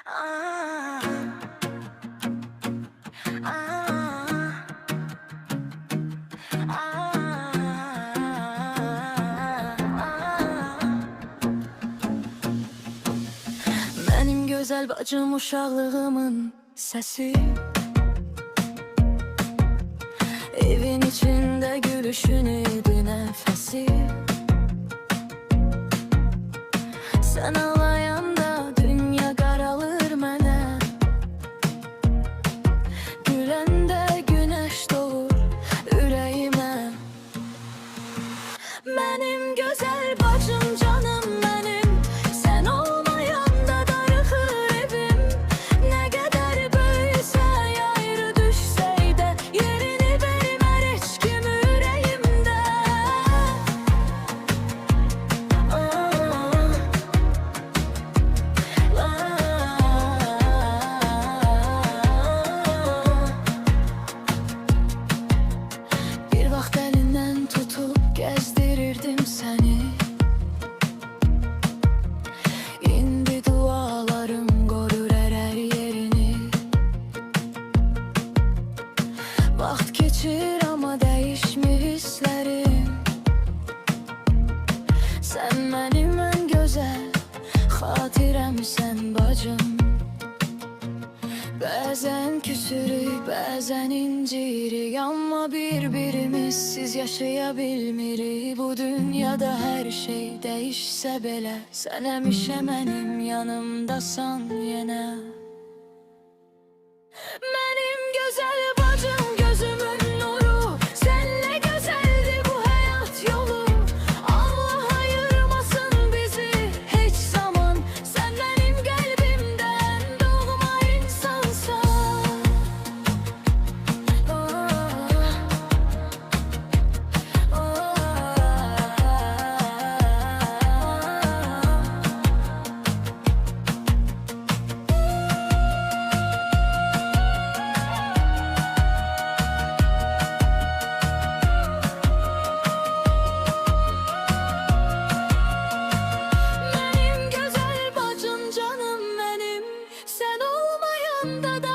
Ah, ah, ah. Benim güzel bacım uşaqlığımın sesi, evin içinde gülüşün idi nefesi. Sen ağlayanda dünya qaralır mənə, güləndə günəş doğur ürəyimə. Mənim gözəl bacım, canım mənim, sən olmayanda darıxır evim. Nə qədər böyüsə, ayrı düşsək də, yerini vermər heç kim ürəyimdə. Bir vaxt əlindən tutub gəzdirirdim səni, indi dualarım qorur hər yerini. Vaxt keçir amma dəyişmir hisslərim. Sən mənim ən gözəl xatirəmsən bacım. Bəzən küsürük, bəzən incirik, amma bir-birimizsiz yaşaya bilmirik. Bu dünyada hər şey dəyişsə belə, sən həmişə mənim yanımdasan yenə. Mənim gözəl bacım, gözümün nuru, sənlə gözəldir bu həyat yolu. Allah ayırmasın bizi heç zaman, sən mənim qəlbimdən doğma insansan. Mənim gözəl bacım, canım mənim, sən olmayanda da